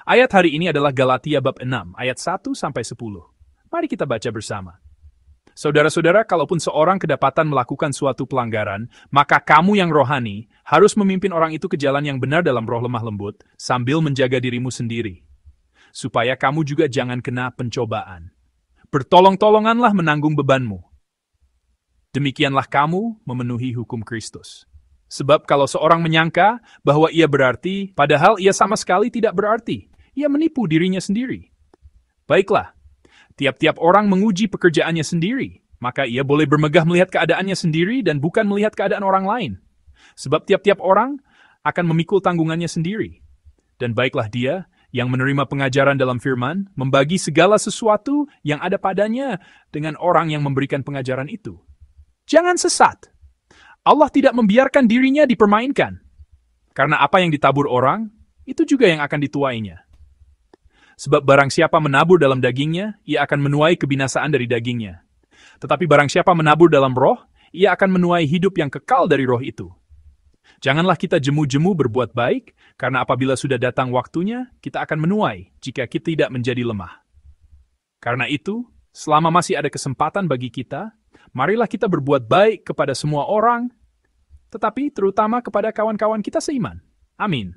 Ayat hari ini adalah Galatia bab 6, ayat 1-10. Mari kita baca bersama. Saudara-saudara, kalaupun seorang kedapatan melakukan suatu pelanggaran, maka kamu yang rohani harus memimpin orang itu ke jalan yang benar dalam roh lemah lembut, sambil menjaga dirimu sendiri. Supaya kamu juga jangan kena pencobaan. Bertolong-tolonganlah menanggung bebanmu. Demikianlah kamu memenuhi hukum Kristus. Sebab kalau seorang menyangka bahwa ia berarti, padahal ia sama sekali tidak berarti, ia menipu dirinya sendiri. Baiklah, tiap-tiap orang menguji pekerjaannya sendiri, maka ia boleh bermegah melihat keadaannya sendiri dan bukan melihat keadaan orang lain. Sebab tiap-tiap orang akan memikul tanggungannya sendiri. Dan baiklah dia yang menerima pengajaran dalam firman, membagi segala sesuatu yang ada padanya dengan orang yang memberikan pengajaran itu. Jangan sesat. Allah tidak membiarkan dirinya dipermainkan. Karena apa yang ditabur orang, itu juga yang akan dituainya. Sebab barang siapa menabur dalam dagingnya, ia akan menuai kebinasaan dari dagingnya. Tetapi barang siapa menabur dalam roh, ia akan menuai hidup yang kekal dari roh itu. Janganlah kita jemu-jemu berbuat baik, karena apabila sudah datang waktunya, kita akan menuai jika kita tidak menjadi lemah. Karena itu, selama masih ada kesempatan bagi kita, marilah kita berbuat baik kepada semua orang, tetapi terutama kepada kawan-kawan kita seiman. Amin.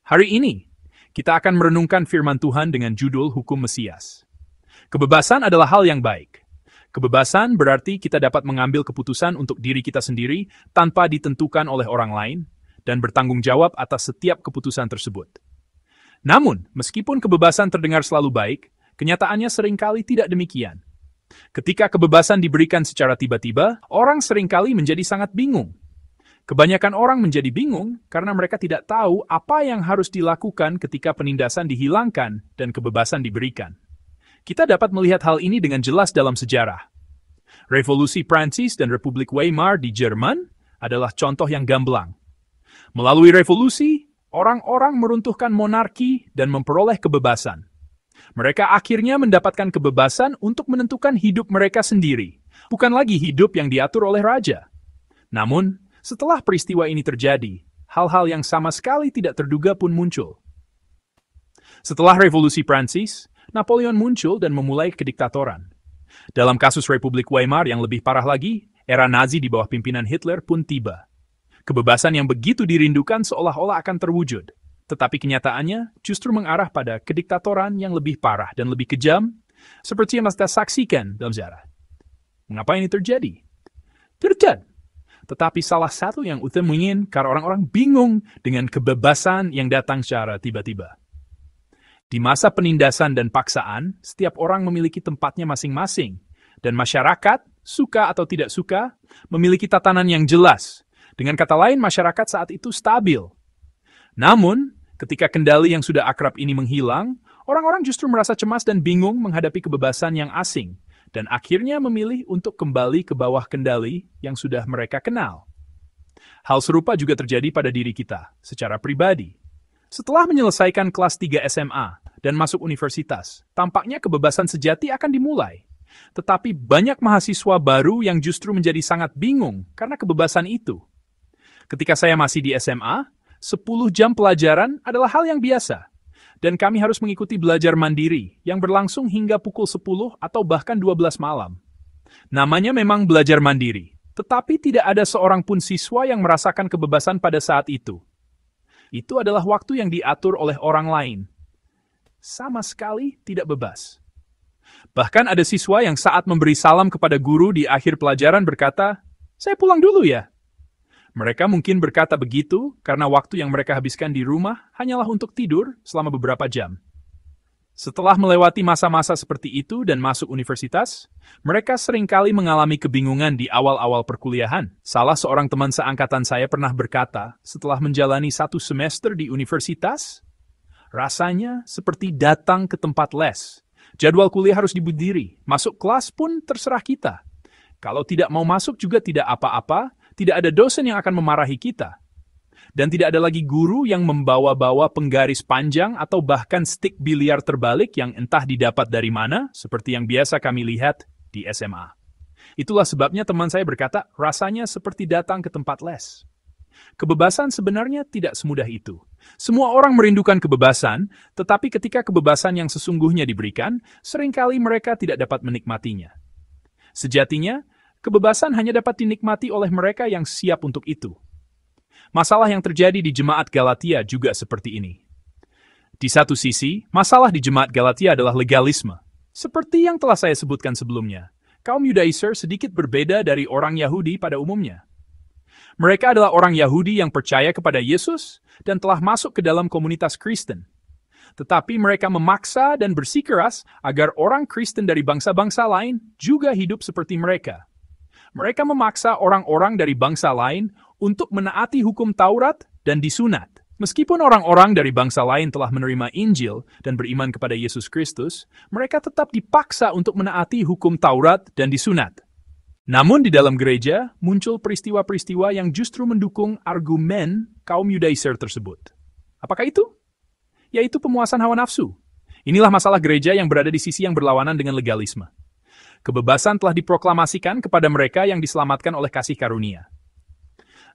Hari ini, kita akan merenungkan firman Tuhan dengan judul Hukum Mesias. Kebebasan adalah hal yang baik. Kebebasan berarti kita dapat mengambil keputusan untuk diri kita sendiri tanpa ditentukan oleh orang lain dan bertanggung jawab atas setiap keputusan tersebut. Namun, meskipun kebebasan terdengar selalu baik, kenyataannya seringkali tidak demikian. Ketika kebebasan diberikan secara tiba-tiba, orang seringkali menjadi sangat bingung. Kebanyakan orang menjadi bingung karena mereka tidak tahu apa yang harus dilakukan ketika penindasan dihilangkan dan kebebasan diberikan. Kita dapat melihat hal ini dengan jelas dalam sejarah. Revolusi Prancis dan Republik Weimar di Jerman adalah contoh yang gamblang. Melalui revolusi, orang-orang meruntuhkan monarki dan memperoleh kebebasan. Mereka akhirnya mendapatkan kebebasan untuk menentukan hidup mereka sendiri, bukan lagi hidup yang diatur oleh raja. Namun, setelah peristiwa ini terjadi, hal-hal yang sama sekali tidak terduga pun muncul. Setelah revolusi Prancis, Napoleon muncul dan memulai kediktatoran. Dalam kasus Republik Weimar yang lebih parah lagi, era Nazi di bawah pimpinan Hitler pun tiba. Kebebasan yang begitu dirindukan seolah-olah akan terwujud. Tetapi kenyataannya justru mengarah pada kediktatoran yang lebih parah dan lebih kejam, seperti yang kita saksikan dalam sejarah. Mengapa ini terjadi? Terjadi. Tetapi salah satu yang utama karena orang-orang bingung dengan kebebasan yang datang secara tiba-tiba. Di masa penindasan dan paksaan, setiap orang memiliki tempatnya masing-masing, dan masyarakat, suka atau tidak suka, memiliki tatanan yang jelas. Dengan kata lain, masyarakat saat itu stabil. Namun, ketika kendali yang sudah akrab ini menghilang, orang-orang justru merasa cemas dan bingung menghadapi kebebasan yang asing, dan akhirnya memilih untuk kembali ke bawah kendali yang sudah mereka kenal. Hal serupa juga terjadi pada diri kita, secara pribadi. Setelah menyelesaikan kelas 3 SMA dan masuk universitas, tampaknya kebebasan sejati akan dimulai. Tetapi banyak mahasiswa baru yang justru menjadi sangat bingung karena kebebasan itu. Ketika saya masih di SMA, 10 jam pelajaran adalah hal yang biasa. Dan kami harus mengikuti belajar mandiri yang berlangsung hingga pukul 10 atau bahkan 12 malam. Namanya memang belajar mandiri, tetapi tidak ada seorang pun siswa yang merasakan kebebasan pada saat itu. Itu adalah waktu yang diatur oleh orang lain. Sama sekali tidak bebas. Bahkan ada siswa yang saat memberi salam kepada guru di akhir pelajaran berkata, "Saya pulang dulu ya." Mereka mungkin berkata begitu karena waktu yang mereka habiskan di rumah hanyalah untuk tidur selama beberapa jam. Setelah melewati masa-masa seperti itu dan masuk universitas, mereka seringkali mengalami kebingungan di awal-awal perkuliahan. Salah seorang teman seangkatan saya pernah berkata, setelah menjalani 1 semester di universitas, rasanya seperti datang ke tempat les. Jadwal kuliah harus diberdiri, masuk kelas pun terserah kita. Kalau tidak mau masuk juga tidak apa-apa, tidak ada dosen yang akan memarahi kita. Dan tidak ada lagi guru yang membawa-bawa penggaris panjang atau bahkan stik biliar terbalik yang entah didapat dari mana, seperti yang biasa kami lihat di SMA. Itulah sebabnya teman saya berkata, rasanya seperti datang ke tempat les. Kebebasan sebenarnya tidak semudah itu. Semua orang merindukan kebebasan, tetapi ketika kebebasan yang sesungguhnya diberikan, seringkali mereka tidak dapat menikmatinya. Sejatinya, kebebasan hanya dapat dinikmati oleh mereka yang siap untuk itu. Masalah yang terjadi di jemaat Galatia juga seperti ini. Di satu sisi, masalah di jemaat Galatia adalah legalisme. Seperti yang telah saya sebutkan sebelumnya, kaum Yudaiser sedikit berbeda dari orang Yahudi pada umumnya. Mereka adalah orang Yahudi yang percaya kepada Yesus dan telah masuk ke dalam komunitas Kristen. Tetapi mereka memaksa dan bersikeras agar orang Kristen dari bangsa-bangsa lain juga hidup seperti mereka. Mereka memaksa orang-orang dari bangsa lain untuk menaati hukum Taurat dan disunat. Meskipun orang-orang dari bangsa lain telah menerima Injil dan beriman kepada Yesus Kristus, mereka tetap dipaksa untuk menaati hukum Taurat dan disunat. Namun di dalam gereja, muncul peristiwa-peristiwa yang justru mendukung argumen kaum Yudaiser tersebut. Apakah itu? Yaitu pemuasan hawa nafsu. Inilah masalah gereja yang berada di sisi yang berlawanan dengan legalisme. Kebebasan telah diproklamasikan kepada mereka yang diselamatkan oleh kasih karunia.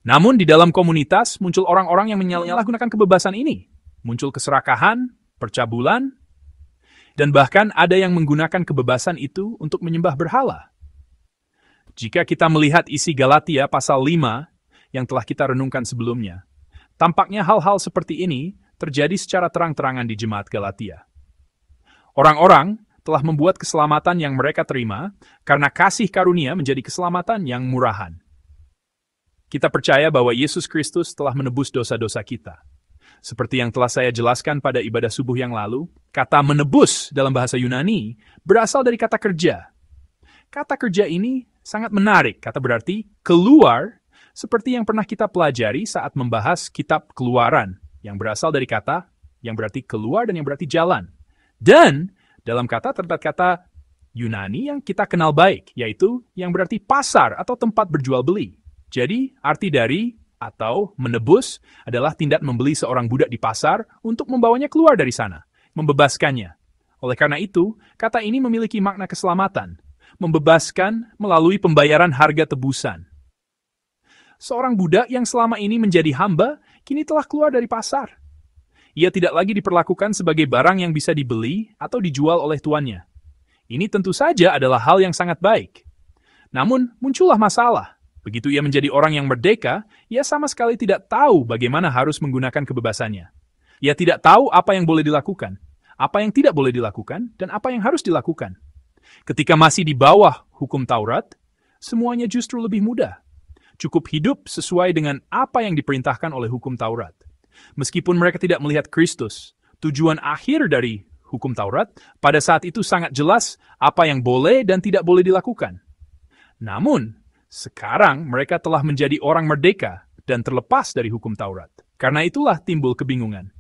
Namun di dalam komunitas, muncul orang-orang yang menyalahgunakan kebebasan ini. Muncul keserakahan, percabulan, dan bahkan ada yang menggunakan kebebasan itu untuk menyembah berhala. Jika kita melihat isi Galatia pasal 5 yang telah kita renungkan sebelumnya, tampaknya hal-hal seperti ini terjadi secara terang-terangan di jemaat Galatia. Orang-orang telah membuat keselamatan yang mereka terima karena kasih karunia menjadi keselamatan yang murahan. Kita percaya bahwa Yesus Kristus telah menebus dosa-dosa kita. Seperti yang telah saya jelaskan pada ibadah subuh yang lalu, kata menebus dalam bahasa Yunani berasal dari kata kerja. Kata kerja ini sangat menarik, kata berarti keluar, seperti yang pernah kita pelajari saat membahas kitab Keluaran, yang berasal dari kata yang berarti keluar dan yang berarti jalan. Dan dalam kata terdapat kata Yunani yang kita kenal baik, yaitu yang berarti pasar atau tempat berjual beli. Jadi, arti dari atau menebus adalah tindak membeli seorang budak di pasar untuk membawanya keluar dari sana, membebaskannya. Oleh karena itu, kata ini memiliki makna keselamatan, membebaskan melalui pembayaran harga tebusan. Seorang budak yang selama ini menjadi hamba, kini telah keluar dari pasar. Ia tidak lagi diperlakukan sebagai barang yang bisa dibeli atau dijual oleh tuannya. Ini tentu saja adalah hal yang sangat baik. Namun, muncullah masalah. Begitu ia menjadi orang yang merdeka, ia sama sekali tidak tahu bagaimana harus menggunakan kebebasannya. Ia tidak tahu apa yang boleh dilakukan, apa yang tidak boleh dilakukan, dan apa yang harus dilakukan. Ketika masih di bawah hukum Taurat, semuanya justru lebih mudah. Cukup hidup sesuai dengan apa yang diperintahkan oleh hukum Taurat. Meskipun mereka tidak melihat Kristus, tujuan akhir dari hukum Taurat, pada saat itu sangat jelas apa yang boleh dan tidak boleh dilakukan. Namun, sekarang mereka telah menjadi orang merdeka dan terlepas dari hukum Taurat. Karena itulah timbul kebingungan.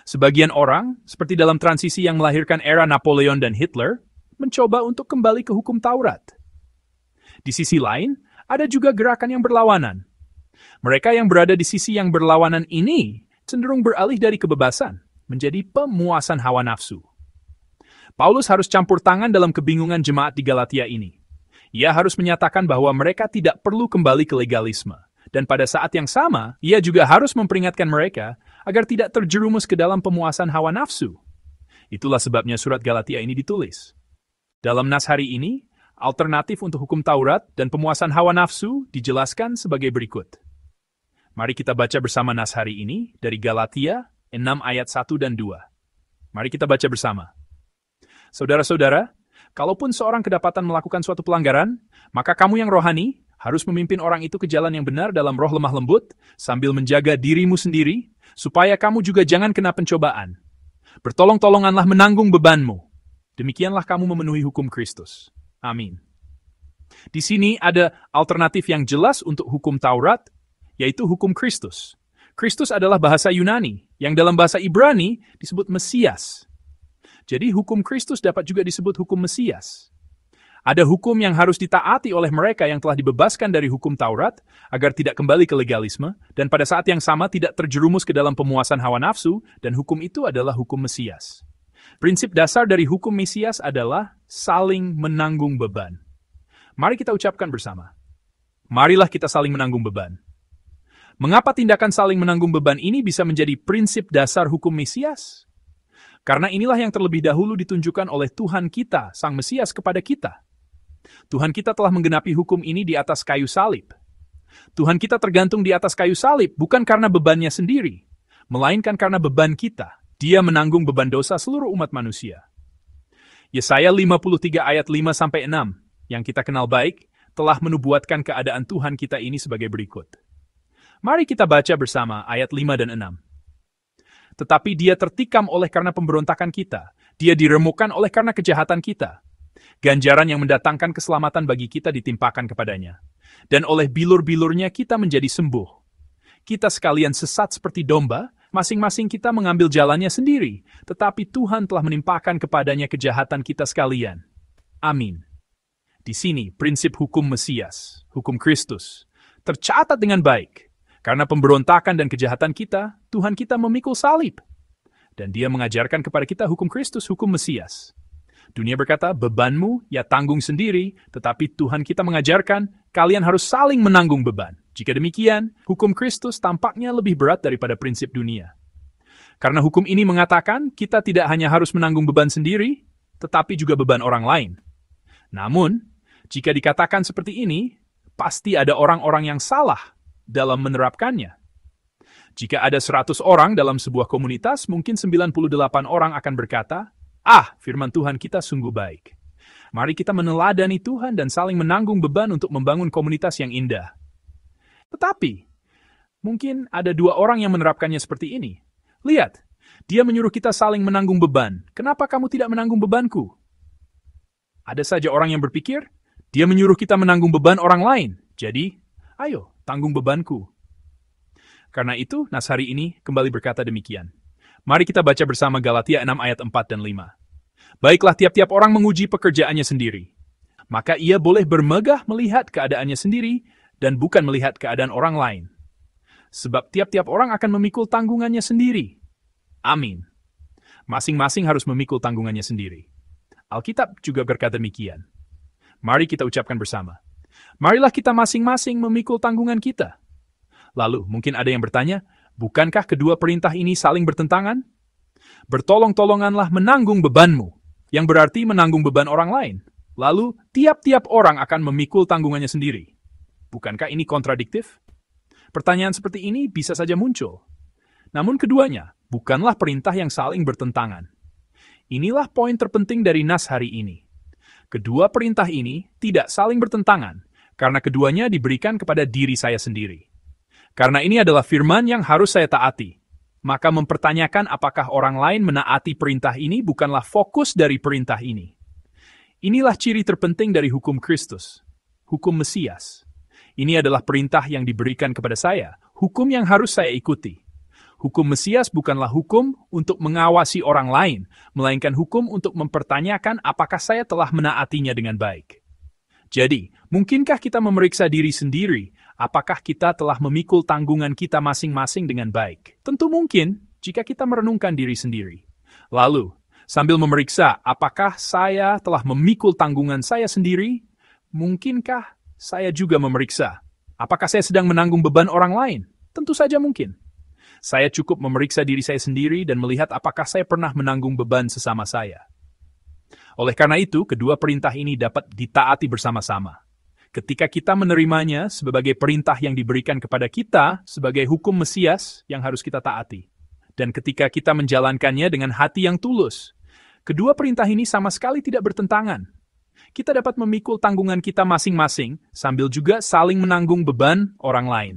Sebagian orang, seperti dalam transisi yang melahirkan era Napoleon dan Hitler, mencoba untuk kembali ke hukum Taurat. Di sisi lain, ada juga gerakan yang berlawanan. Mereka yang berada di sisi yang berlawanan ini cenderung beralih dari kebebasan menjadi pemuasan hawa nafsu. Paulus harus campur tangan dalam kebingungan jemaat di Galatia ini. Ia harus menyatakan bahwa mereka tidak perlu kembali ke legalisme. Dan pada saat yang sama, ia juga harus memperingatkan mereka agar tidak terjerumus ke dalam pemuasan hawa nafsu. Itulah sebabnya surat Galatia ini ditulis. Dalam nas hari ini, alternatif untuk hukum Taurat dan pemuasan hawa nafsu dijelaskan sebagai berikut. Mari kita baca bersama nas hari ini dari Galatia 6 ayat 1 dan 2. Mari kita baca bersama. Saudara-saudara, kalaupun seorang kedapatan melakukan suatu pelanggaran, maka kamu yang rohani harus memimpin orang itu ke jalan yang benar dalam roh lemah lembut, sambil menjaga dirimu sendiri, supaya kamu juga jangan kena pencobaan. Bertolong-tolonganlah menanggung bebanmu. Demikianlah kamu memenuhi hukum Kristus. Amin. Di sini ada alternatif yang jelas untuk hukum Taurat, yaitu hukum Kristus. Kristus adalah bahasa Yunani, yang dalam bahasa Ibrani disebut Mesias. Jadi hukum Kristus dapat juga disebut hukum Mesias. Ada hukum yang harus ditaati oleh mereka yang telah dibebaskan dari hukum Taurat, agar tidak kembali ke legalisme, dan pada saat yang sama tidak terjerumus ke dalam pemuasan hawa nafsu, dan hukum itu adalah hukum Mesias. Prinsip dasar dari hukum Mesias adalah saling menanggung beban. Mari kita ucapkan bersama. Marilah kita saling menanggung beban. Mengapa tindakan saling menanggung beban ini bisa menjadi prinsip dasar hukum Mesias? Karena inilah yang terlebih dahulu ditunjukkan oleh Tuhan kita, Sang Mesias kepada kita. Tuhan kita telah menggenapi hukum ini di atas kayu salib. Tuhan kita tergantung di atas kayu salib bukan karena bebannya sendiri, melainkan karena beban kita. Dia menanggung beban dosa seluruh umat manusia. Yesaya 53 ayat 5-6, yang kita kenal baik, telah menubuatkan keadaan Tuhan kita ini sebagai berikut. Mari kita baca bersama ayat 5 dan 6. Tetapi dia tertikam oleh karena pemberontakan kita. Dia diremukkan oleh karena kejahatan kita. Ganjaran yang mendatangkan keselamatan bagi kita ditimpakan kepadanya. Dan oleh bilur-bilurnya kita menjadi sembuh. Kita sekalian sesat seperti domba, masing-masing kita mengambil jalannya sendiri. Tetapi Tuhan telah menimpakan kepadanya kejahatan kita sekalian. Amin. Di sini prinsip hukum Mesias, hukum Kristus, tercatat dengan baik. Karena pemberontakan dan kejahatan kita, Tuhan kita memikul salib. Dan dia mengajarkan kepada kita hukum Kristus, hukum Mesias. Dunia berkata, bebanmu ya tanggung sendiri, tetapi Tuhan kita mengajarkan, kalian harus saling menanggung beban. Jika demikian, hukum Kristus tampaknya lebih berat daripada prinsip dunia. Karena hukum ini mengatakan, kita tidak hanya harus menanggung beban sendiri, tetapi juga beban orang lain. Namun, jika dikatakan seperti ini, pasti ada orang-orang yang salah dalam menerapkannya. Jika ada 100 orang dalam sebuah komunitas, mungkin 98 orang akan berkata, firman Tuhan kita sungguh baik. Mari kita meneladani Tuhan dan saling menanggung beban untuk membangun komunitas yang indah. Tetapi, mungkin ada 2 orang yang menerapkannya seperti ini. Lihat, dia menyuruh kita saling menanggung beban. Kenapa kamu tidak menanggung bebanku? Ada saja orang yang berpikir, dia menyuruh kita menanggung beban orang lain. Jadi, ayo, tanggung bebanku. Karena itu, nas hari ini kembali berkata demikian. Mari kita baca bersama Galatia 6 ayat 4 dan 5. Baiklah tiap-tiap orang menguji pekerjaannya sendiri. Maka ia boleh bermegah melihat keadaannya sendiri dan bukan melihat keadaan orang lain. Sebab tiap-tiap orang akan memikul tanggungannya sendiri. Amin. Masing-masing harus memikul tanggungannya sendiri. Alkitab juga berkata demikian. Mari kita ucapkan bersama. Marilah kita masing-masing memikul tanggungan kita. Lalu, mungkin ada yang bertanya, bukankah kedua perintah ini saling bertentangan? Bertolong-tolonganlah menanggung bebanmu, yang berarti menanggung beban orang lain. Lalu, tiap-tiap orang akan memikul tanggungannya sendiri. Bukankah ini kontradiktif? Pertanyaan seperti ini bisa saja muncul. Namun keduanya, bukanlah perintah yang saling bertentangan. Inilah poin terpenting dari nas hari ini. Kedua perintah ini tidak saling bertentangan, karena keduanya diberikan kepada diri saya sendiri. Karena ini adalah firman yang harus saya taati, maka mempertanyakan apakah orang lain menaati perintah ini bukanlah fokus dari perintah ini. Inilah ciri terpenting dari hukum Kristus, hukum Mesias. Ini adalah perintah yang diberikan kepada saya, hukum yang harus saya ikuti. Hukum Mesias bukanlah hukum untuk mengawasi orang lain, melainkan hukum untuk mempertanyakan apakah saya telah menaatinya dengan baik. Jadi, mungkinkah kita memeriksa diri sendiri, apakah kita telah memikul tanggungan kita masing-masing dengan baik? Tentu mungkin, jika kita merenungkan diri sendiri. Lalu, sambil memeriksa apakah saya telah memikul tanggungan saya sendiri, mungkinkah saya juga memeriksa apakah saya sedang menanggung beban orang lain? Tentu saja mungkin. Saya cukup memeriksa diri saya sendiri dan melihat apakah saya pernah menanggung beban sesama saya. Oleh karena itu, kedua perintah ini dapat ditaati bersama-sama. Ketika kita menerimanya sebagai perintah yang diberikan kepada kita sebagai hukum Mesias yang harus kita taati. Dan ketika kita menjalankannya dengan hati yang tulus, kedua perintah ini sama sekali tidak bertentangan. Kita dapat memikul tanggungan kita masing-masing sambil juga saling menanggung beban orang lain.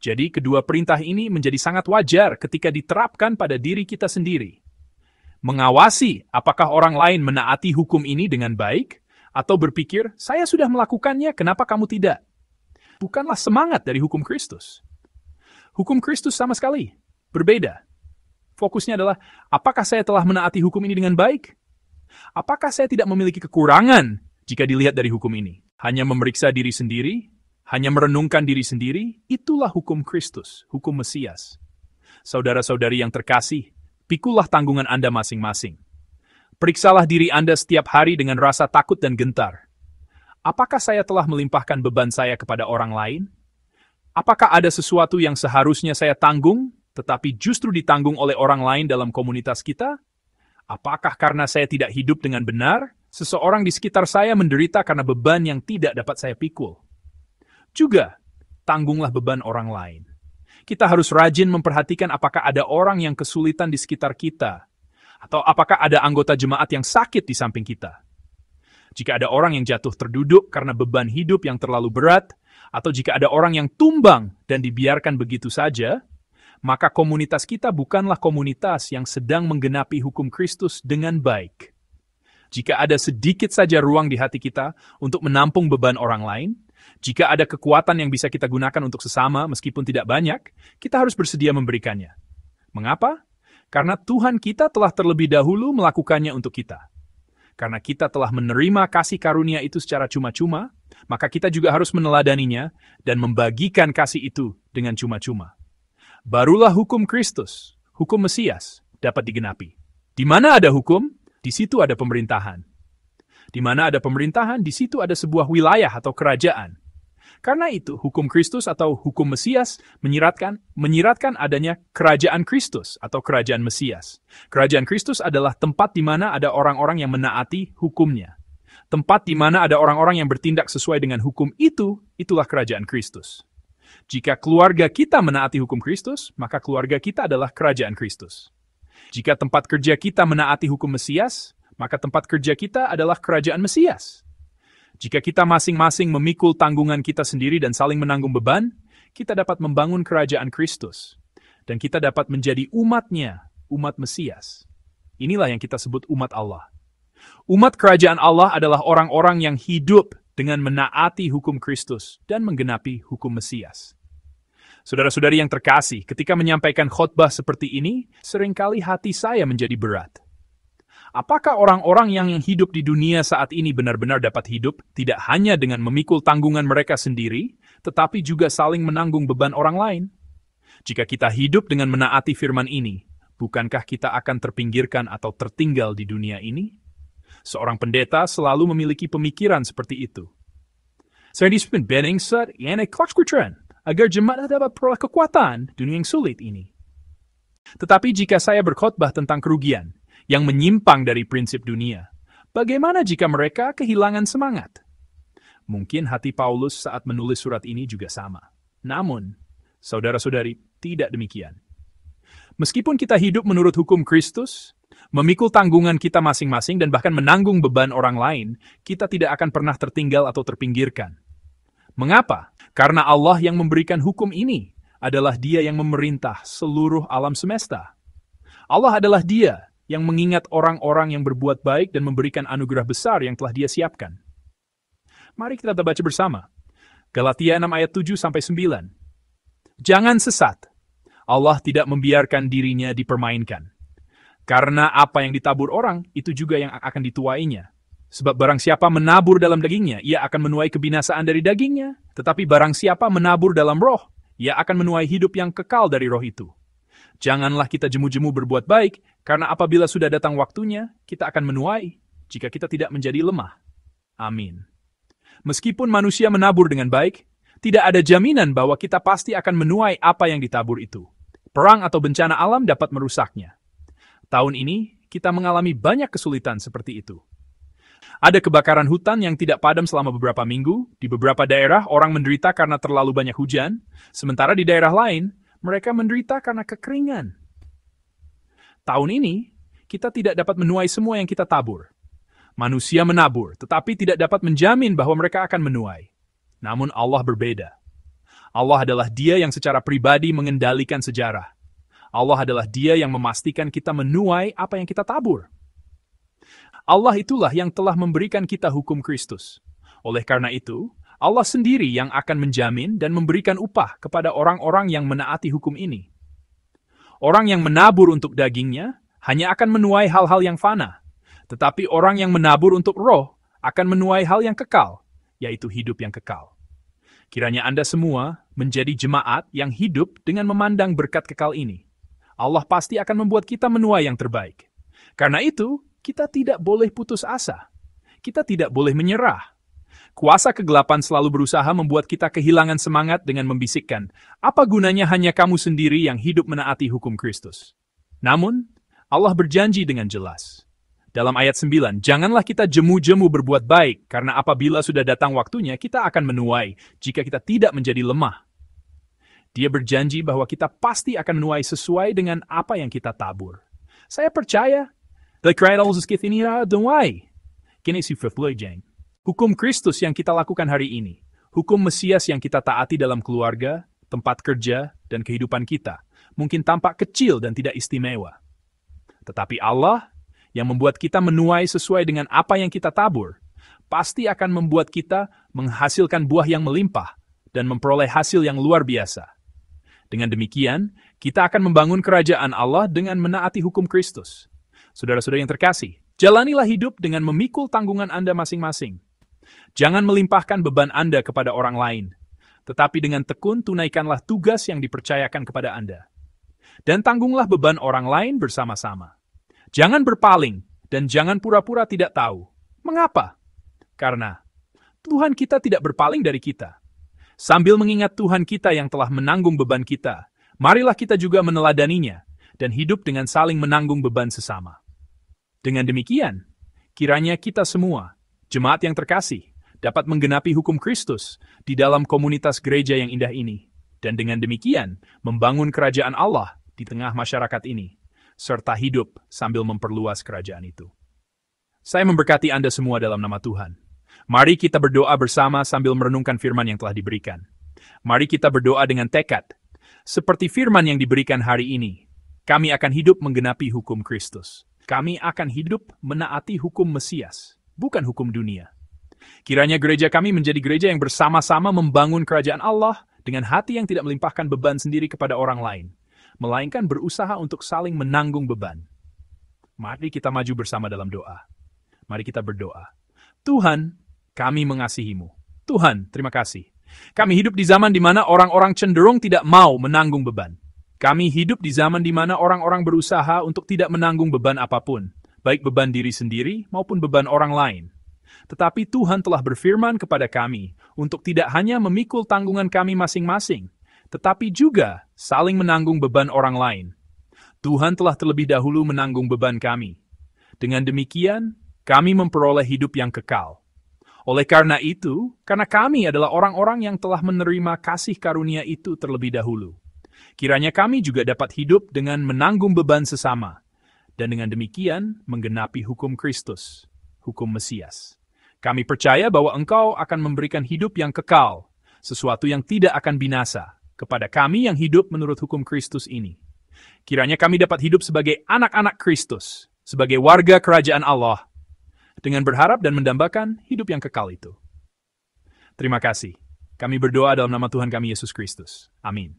Jadi, kedua perintah ini menjadi sangat wajar ketika diterapkan pada diri kita sendiri. Mengawasi apakah orang lain menaati hukum ini dengan baik, atau berpikir, saya sudah melakukannya, kenapa kamu tidak? Bukanlah semangat dari hukum Kristus. Hukum Kristus sama sekali berbeda. Fokusnya adalah, apakah saya telah menaati hukum ini dengan baik? Apakah saya tidak memiliki kekurangan jika dilihat dari hukum ini? Hanya memeriksa diri sendiri, hanya merenungkan diri sendiri, itulah hukum Kristus, hukum Mesias. Saudara-saudari yang terkasih, pikulah tanggungan Anda masing-masing. Periksalah diri Anda setiap hari dengan rasa takut dan gentar. Apakah saya telah melimpahkan beban saya kepada orang lain? Apakah ada sesuatu yang seharusnya saya tanggung, tetapi justru ditanggung oleh orang lain dalam komunitas kita? Apakah karena saya tidak hidup dengan benar, seseorang di sekitar saya menderita karena beban yang tidak dapat saya pikul? Juga, tanggunglah beban orang lain. Kita harus rajin memperhatikan apakah ada orang yang kesulitan di sekitar kita, atau apakah ada anggota jemaat yang sakit di samping kita. Jika ada orang yang jatuh terduduk karena beban hidup yang terlalu berat, atau jika ada orang yang tumbang dan dibiarkan begitu saja, maka komunitas kita bukanlah komunitas yang sedang menggenapi hukum Kristus dengan baik. Jika ada sedikit saja ruang di hati kita untuk menampung beban orang lain, jika ada kekuatan yang bisa kita gunakan untuk sesama meskipun tidak banyak, kita harus bersedia memberikannya. Mengapa? Karena Tuhan kita telah terlebih dahulu melakukannya untuk kita. Karena kita telah menerima kasih karunia itu secara cuma-cuma, maka kita juga harus meneladaninya dan membagikan kasih itu dengan cuma-cuma. Barulah hukum Kristus, hukum Mesias, dapat digenapi. Di mana ada hukum, di situ ada pemerintahan. Di mana ada pemerintahan, di situ ada sebuah wilayah atau kerajaan. Karena itu, hukum Kristus atau hukum Mesias menyiratkan adanya kerajaan Kristus atau kerajaan Mesias. Kerajaan Kristus adalah tempat di mana ada orang-orang yang menaati hukumnya. Tempat di mana ada orang-orang yang bertindak sesuai dengan hukum itu, itulah kerajaan Kristus. Jika keluarga kita menaati hukum Kristus, maka keluarga kita adalah kerajaan Kristus. Jika tempat kerja kita menaati hukum Mesias, maka tempat kerja kita adalah kerajaan Mesias. Jika kita masing-masing memikul tanggungan kita sendiri dan saling menanggung beban, kita dapat membangun kerajaan Kristus. Dan kita dapat menjadi umatnya, umat Mesias. Inilah yang kita sebut umat Allah. Umat kerajaan Allah adalah orang-orang yang hidup dengan menaati hukum Kristus dan menggenapi hukum Mesias. Saudara-saudari yang terkasih, ketika menyampaikan khotbah seperti ini, seringkali hati saya menjadi berat. Apakah orang-orang yang hidup di dunia saat ini benar-benar dapat hidup tidak hanya dengan memikul tanggungan mereka sendiri, tetapi juga saling menanggung beban orang lain? Jika kita hidup dengan menaati firman ini, bukankah kita akan terpinggirkan atau tertinggal di dunia ini? Seorang pendeta selalu memiliki pemikiran seperti itu. Saya disebut beningsat yang kelaskuteran agar jemaat dapat peroleh kekuatan dunia yang sulit ini. Tetapi jika saya berkhotbah tentang kerugian yang menyimpang dari prinsip dunia, bagaimana jika mereka kehilangan semangat? Mungkin hati Paulus saat menulis surat ini juga sama. Namun, saudara-saudari, tidak demikian. Meskipun kita hidup menurut hukum Kristus, memikul tanggungan kita masing-masing dan bahkan menanggung beban orang lain, kita tidak akan pernah tertinggal atau terpinggirkan. Mengapa? Karena Allah yang memberikan hukum ini adalah Dia yang memerintah seluruh alam semesta. Allah adalah Dia yang mengingat orang-orang yang berbuat baik dan memberikan anugerah besar yang telah Dia siapkan. Mari kita baca bersama. Galatia 6 ayat 7-9. Jangan sesat. Allah tidak membiarkan dirinya dipermainkan. Karena apa yang ditabur orang, itu juga yang akan dituainya. Sebab barang siapa menabur dalam dagingnya, ia akan menuai kebinasaan dari dagingnya. Tetapi barang siapa menabur dalam roh, ia akan menuai hidup yang kekal dari roh itu. Janganlah kita jemu-jemu berbuat baik, karena apabila sudah datang waktunya, kita akan menuai, jika kita tidak menjadi lemah. Amin. Meskipun manusia menabur dengan baik, tidak ada jaminan bahwa kita pasti akan menuai apa yang ditabur itu. Perang atau bencana alam dapat merusaknya. Tahun ini, kita mengalami banyak kesulitan seperti itu. Ada kebakaran hutan yang tidak padam selama beberapa minggu. Di beberapa daerah, orang menderita karena terlalu banyak hujan. Sementara di daerah lain, mereka menderita karena kekeringan. Tahun ini, kita tidak dapat menuai semua yang kita tabur. Manusia menabur, tetapi tidak dapat menjamin bahwa mereka akan menuai. Namun Allah berbeda. Allah adalah Dia yang secara pribadi mengendalikan sejarah. Allah adalah Dia yang memastikan kita menuai apa yang kita tabur. Allah itulah yang telah memberikan kita hukum Kristus. Oleh karena itu, Allah sendiri yang akan menjamin dan memberikan upah kepada orang-orang yang menaati hukum ini. Orang yang menabur untuk dagingnya hanya akan menuai hal-hal yang fana, tetapi orang yang menabur untuk roh akan menuai hal yang kekal, yaitu hidup yang kekal. Kiranya Anda semua menjadi jemaat yang hidup dengan memandang berkat kekal ini. Allah pasti akan membuat kita menuai yang terbaik. Karena itu, kita tidak boleh putus asa. Kita tidak boleh menyerah. Kuasa kegelapan selalu berusaha membuat kita kehilangan semangat dengan membisikkan, apa gunanya hanya kamu sendiri yang hidup menaati hukum Kristus. Namun, Allah berjanji dengan jelas. Dalam ayat 9, janganlah kita jemu-jemu berbuat baik, karena apabila sudah datang waktunya, kita akan menuai jika kita tidak menjadi lemah. Dia berjanji bahwa kita pasti akan menuai sesuai dengan apa yang kita tabur. Saya percaya, hukum Kristus yang kita lakukan hari ini, hukum Mesias yang kita taati dalam keluarga, tempat kerja, dan kehidupan kita, mungkin tampak kecil dan tidak istimewa. Tetapi Allah, yang membuat kita menuai sesuai dengan apa yang kita tabur, pasti akan membuat kita menghasilkan buah yang melimpah dan memperoleh hasil yang luar biasa. Dengan demikian, kita akan membangun kerajaan Allah dengan menaati hukum Kristus. Saudara-saudara yang terkasih, jalanilah hidup dengan memikul tanggungan Anda masing-masing. Jangan melimpahkan beban Anda kepada orang lain, tetapi dengan tekun tunaikanlah tugas yang dipercayakan kepada Anda. Dan tanggunglah beban orang lain bersama-sama. Jangan berpaling, dan jangan pura-pura tidak tahu. Mengapa? Karena Tuhan kita tidak berpaling dari kita. Sambil mengingat Tuhan kita yang telah menanggung beban kita, marilah kita juga meneladaninya, dan hidup dengan saling menanggung beban sesama. Dengan demikian, kiranya kita semua, jemaat yang terkasih, dapat menggenapi hukum Kristus di dalam komunitas gereja yang indah ini, dan dengan demikian, membangun kerajaan Allah di tengah masyarakat ini, serta hidup sambil memperluas kerajaan itu. Saya memberkati Anda semua dalam nama Tuhan. Mari kita berdoa bersama sambil merenungkan firman yang telah diberikan. Mari kita berdoa dengan tekad. Seperti firman yang diberikan hari ini, kami akan hidup menggenapi hukum Kristus. Kami akan hidup menaati hukum Mesias, bukan hukum dunia. Kiranya gereja kami menjadi gereja yang bersama-sama membangun kerajaan Allah dengan hati yang tidak melimpahkan beban sendiri kepada orang lain, melainkan berusaha untuk saling menanggung beban. Mari kita maju bersama dalam doa. Mari kita berdoa. Tuhan, kami mengasihi-Mu. Tuhan, terima kasih. Kami hidup di zaman di mana orang-orang cenderung tidak mau menanggung beban. Kami hidup di zaman di mana orang-orang berusaha untuk tidak menanggung beban apapun, baik beban diri sendiri maupun beban orang lain. Tetapi Tuhan telah berfirman kepada kami untuk tidak hanya memikul tanggungan kami masing-masing, tetapi juga saling menanggung beban orang lain. Tuhan telah terlebih dahulu menanggung beban kami. Dengan demikian, kami memperoleh hidup yang kekal. Oleh karena itu, karena kami adalah orang-orang yang telah menerima kasih karunia itu terlebih dahulu, kiranya kami juga dapat hidup dengan menanggung beban sesama, dan dengan demikian menggenapi hukum Kristus, hukum Mesias. Kami percaya bahwa Engkau akan memberikan hidup yang kekal, sesuatu yang tidak akan binasa, kepada kami yang hidup menurut hukum Kristus ini. Kiranya kami dapat hidup sebagai anak-anak Kristus, sebagai warga kerajaan Allah, dengan berharap dan mendambakan hidup yang kekal itu. Terima kasih. Kami berdoa dalam nama Tuhan kami Yesus Kristus. Amin.